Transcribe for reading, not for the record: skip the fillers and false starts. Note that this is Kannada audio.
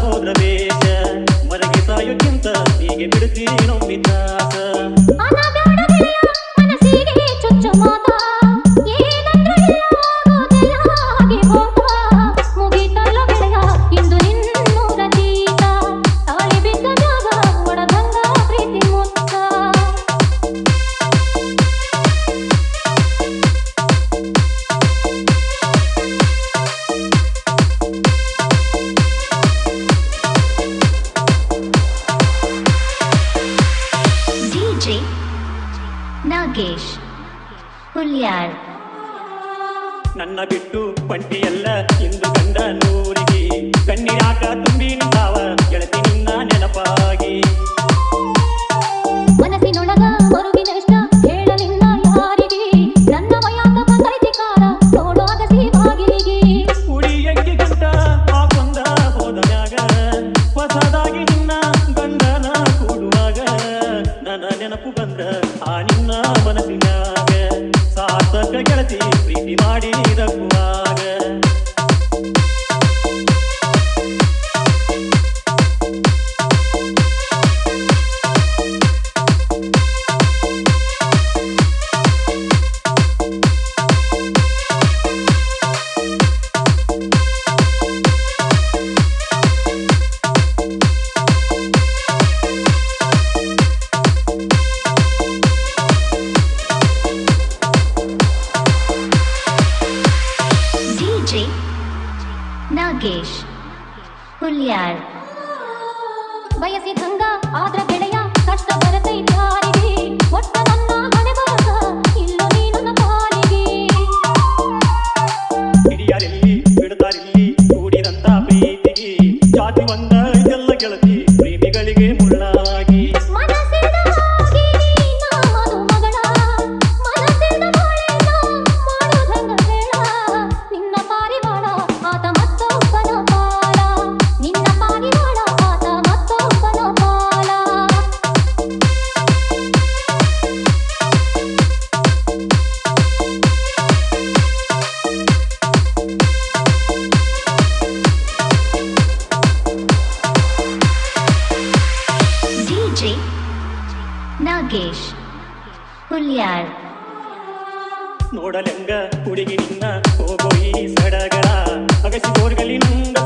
ಹೋದ್ರ ವೇಷ ಮರಗೆ ಸಾಯೋಕ್ಕಿಂತ ಹೀಗೆ ಬಿಡುತ್ತೀನೊಮ್ಮಿದ್ದಾಸ ನಾಗೇಶ್ ಹುಲ್ಯಾಳ್ ನನ್ನ ಬಿಟ್ಟು ಪಂಟಿಯಲ್ಲ ಇಂದು ಕಂಡ ನೂರಿಗೆ ಕಣ್ಣೀರಾಕ ತುಂಬಿ ನಿಂತಾವ ಗೆಳತಿ ನಿನ್ನ ನೆನಪಾಗಿ ಮನಸ್ಸಿನೊಳಗ ಮರುಗಿನಷ್ಟ ಹೇಳಲಿಲ್ಲ ಯಾರಿಗೆ ನನ್ನ ವಯಾಕ ಬಂದೈತಿ ಕಾರ ನೋಡುವಾಗ ಬಾಗಿಲಿಗೆ ಉಡಿಯಂಗಿ ಗಂಟ ಹಾಕೊಂಡ ಹೋದ ಮ್ಯಾಗ ಹೊಸದಾಗಿ ನಿನ್ನ ಗಂಡನ ಕೂಡುವಾಗ ನನ್ನ ನೆನಪು ಬಂದ ಆ ನಿನ್ನ ಮನಸ್ಸಿನಾಗ ಸಾರ್ಥಕ ಗೆಳತಿ ಪ್ರೀತಿ ಮಾಡಿ ರಕ್ಕುವಾಗ ನಾಗೇಶ್ ಹುಲ್ಯಾಳ್ ಬಯಸಿದಂಗ ಆದ್ರ ಗೆಳೆಯ ಕಷ್ಟ ಬರತೈತಿ ಯಾರಿಗೆ ಒಟ್ಟ ನನ್ನ ಹಣೆ ಬರಸ ಇಲ್ಲ ನೀನು ಪಾಲಿಗೆ ಹಿರಿಯರಲ್ಲಿ ಬಿಡುತ್ತಾರಿಲ್ಲಿ ಕೂಡಿದಂತ ಪ್ರೀತಿಗೆ ಜಾತಿ ಒಂದ ಎಲ್ಲ ಗೆಳತಿ ಪ್ರೇಮಿಗಳಿಗೆ ಮುಳ್ಳಾಗಿ ನಾಗೇಶ್ ಹುಲ್ಯಾಳ್ ನೋಡಲೆಂಗ ಹುಡುಗಿ ನಿನ್ನ ಹೋಗೋ ಈ ಸಡಗರ ಅಗಸಿ ತೋರ್ಗಲಿ ನಂಗ